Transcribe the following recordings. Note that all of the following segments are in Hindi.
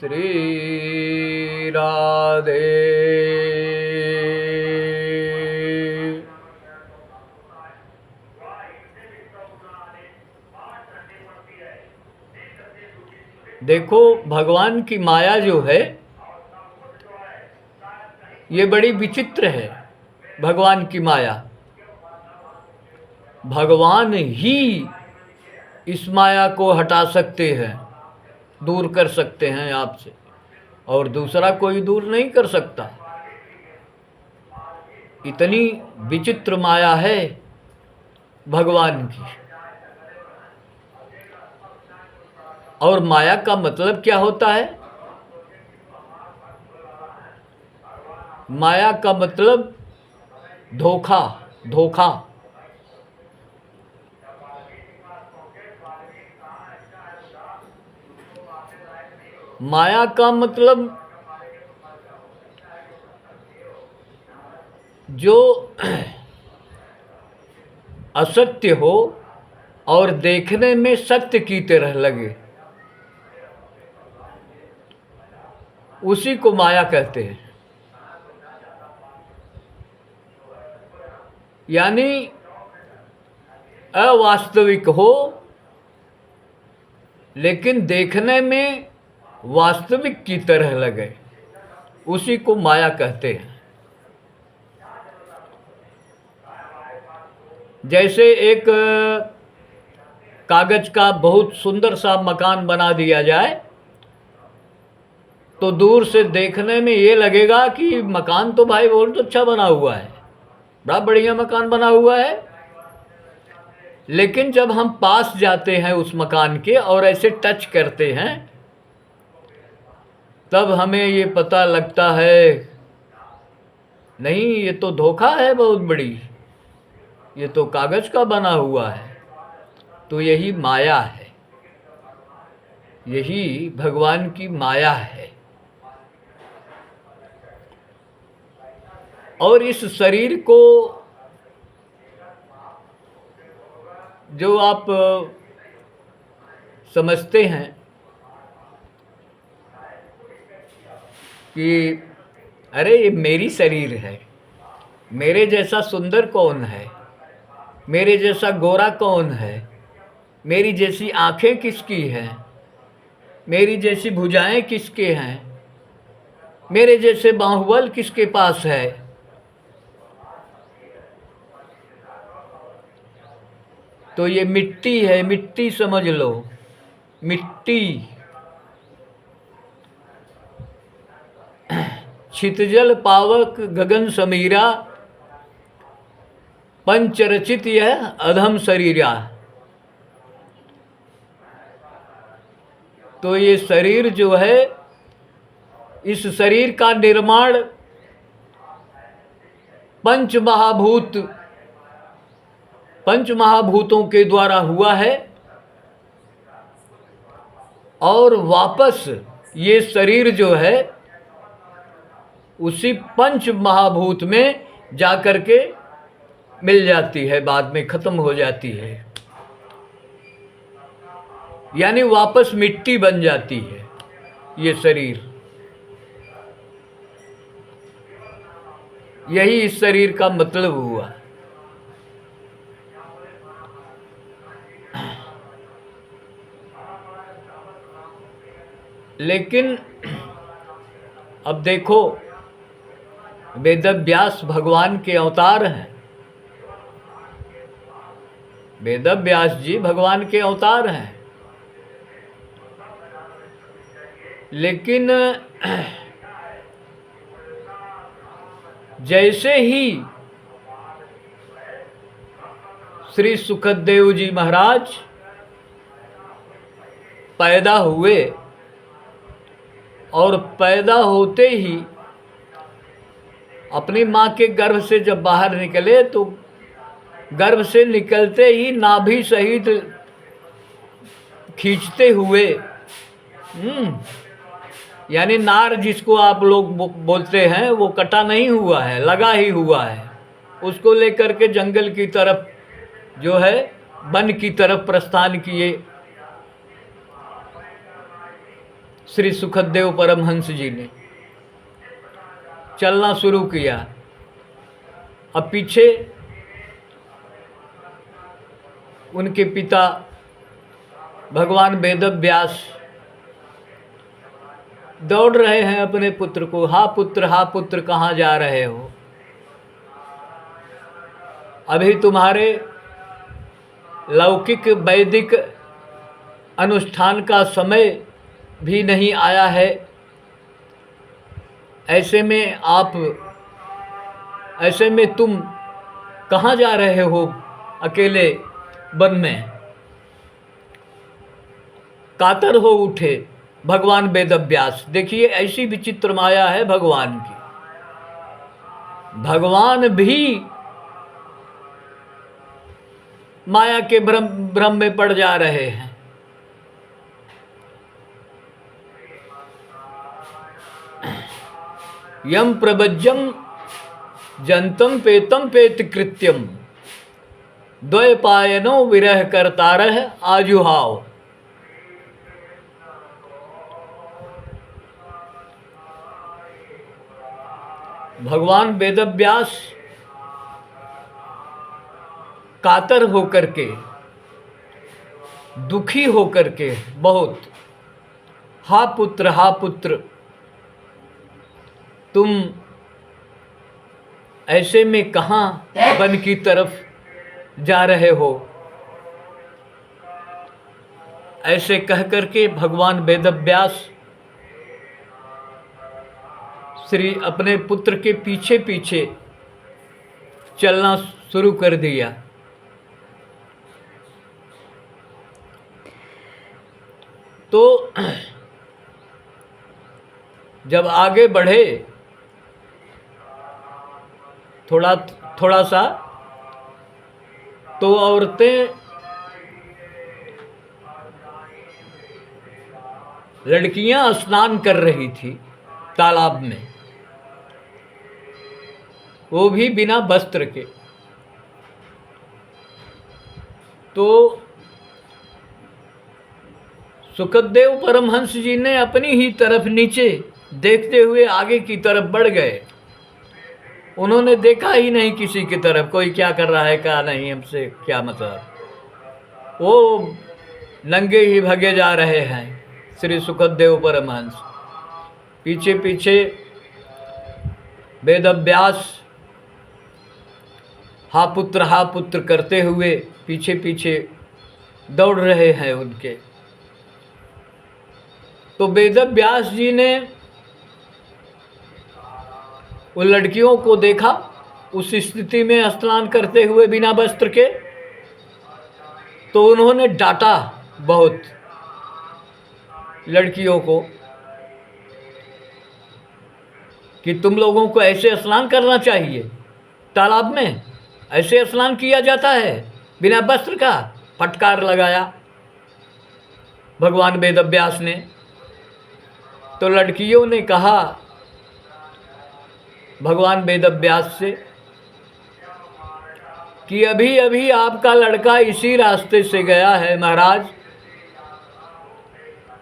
श्री राधे। देखो, भगवान की माया जो है ये बड़ी विचित्र है। भगवान की माया, भगवान ही इस माया को हटा सकते हैं, दूर कर सकते हैं आपसे, और दूसरा कोई दूर नहीं कर सकता। इतनी विचित्र माया है भगवान की। और माया का मतलब क्या होता है? माया का मतलब धोखा, धोखा। माया का मतलब जो असत्य हो और देखने में सत्य की तरह लगे, उसी को माया कहते हैं। यानी अवास्तविक हो लेकिन देखने में वास्तविक की तरह लगे, उसी को माया कहते हैं। जैसे एक कागज का बहुत सुंदर सा मकान बना दिया जाए तो दूर से देखने में ये लगेगा कि मकान तो भाई बहुत अच्छा बना हुआ है, बड़ा बढ़िया मकान बना हुआ है। लेकिन जब हम पास जाते हैं उस मकान के और ऐसे टच करते हैं, तब हमें ये पता लगता है नहीं, ये तो धोखा है बहुत बड़ी, ये तो कागज का बना हुआ है। तो यही माया है, यही भगवान की माया है। और इस शरीर को जो आप समझते हैं कि अरे ये मेरी शरीर है, मेरे जैसा सुंदर कौन है, मेरे जैसा गोरा कौन है, मेरी जैसी आंखें किसकी हैं, मेरी जैसी भुजाएं किसके हैं, मेरे जैसे बाहुबल किसके पास है। तो ये मिट्टी है, मिट्टी समझ लो, मिट्टी। छितजल पावक गगन समीरा, पंचरचित यह अधम शरीरा। तो ये शरीर जो है, इस शरीर का निर्माण पंच महाभूतों के द्वारा हुआ है। और वापस ये शरीर जो है उसी पंच महाभूत में जाकर के मिल जाती है, बाद में खत्म हो जाती है। यानी वापस मिट्टी बन जाती है ये शरीर। यही इस शरीर का मतलब हुआ। लेकिन अब देखो, वेदव्यास भगवान के अवतार हैं। वेदव्यास जी भगवान के अवतार हैं। लेकिन जैसे ही श्री सुखदेव जी महाराज पैदा हुए और पैदा होते ही अपनी माँ के गर्भ से जब बाहर निकले, तो गर्भ से निकलते ही नाभि सहित खींचते हुए, यानी नार जिसको आप लोग बोलते हैं, वो कटा नहीं हुआ है, लगा ही हुआ है। उसको लेकर के जंगल की तरफ जो है, वन की तरफ प्रस्थान किए। श्री सुखदेव परमहंस जी ने चलना शुरू किया। अब पीछे उनके पिता भगवान वेदव्यास दौड़ रहे हैं अपने पुत्र को, हा पुत्र कहाँ जा रहे हो? अभी तुम्हारे लौकिक वैदिक अनुष्ठान का समय भी नहीं आया है। ऐसे में तुम कहाँ जा रहे हो अकेले वन में? कातर हो उठे भगवान वेदव्यास। देखिए ऐसी विचित्र माया है भगवान की। भगवान भी माया के भ्रम में पड़ जा रहे हैं। यम प्रबज्यम जंतम पेतम पेत कृत्यम द्वैपायनो विरह करतारह आजुहाव। भगवान वेदव्यास कातर होकर के, दुखी होकर के बहुत, हा पुत्र तुम ऐसे में कहाँ वन की तरफ जा रहे हो? ऐसे कह करके भगवान वेदव्यास श्री अपने पुत्र के पीछे पीछे चलना शुरू कर दिया। तो जब आगे बढ़े थोड़ा सा, तो औरतें लड़कियां स्नान कर रही थी तालाब में, वो भी बिना वस्त्र के। तो सुखदेव परमहंस जी ने अपनी ही तरफ नीचे देखते हुए आगे की तरफ बढ़ गए। उन्होंने देखा ही नहीं किसी की तरफ, कोई क्या कर रहा है क्या नहीं, हमसे क्या मतलब। वो नंगे ही भगे जा रहे हैं श्री सुखदेव परमहंस। पीछे पीछे वेदव्यास हा पुत्र करते हुए पीछे पीछे दौड़ रहे हैं उनके। तो वेदव्यास जी ने उन लड़कियों को देखा उस स्थिति में स्नान करते हुए बिना वस्त्र के। तो उन्होंने डांटा बहुत लड़कियों को कि तुम लोगों को ऐसे स्नान करना चाहिए, तालाब में ऐसे स्नान किया जाता है बिना वस्त्र का। फटकार लगाया भगवान वेदव्यास ने। तो लड़कियों ने कहा भगवान वेदव्यास से कि अभी अभी आपका लड़का इसी रास्ते से गया है महाराज,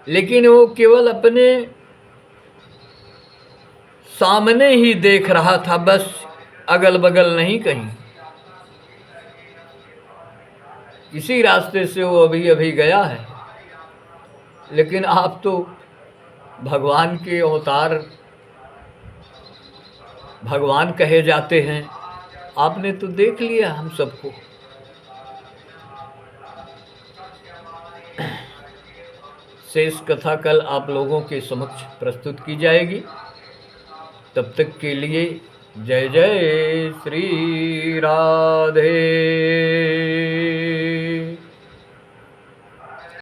लेकिन वो केवल अपने सामने ही देख रहा था, बस अगल बगल नहीं कहीं। इसी रास्ते से वो अभी अभी गया है। लेकिन आप तो भगवान के अवतार, भगवान कहे जाते हैं, आपने तो देख लिया हम सबको। शेष कथा कल आप लोगों के समक्ष प्रस्तुत की जाएगी। तब तक के लिए जय जय श्री राधे।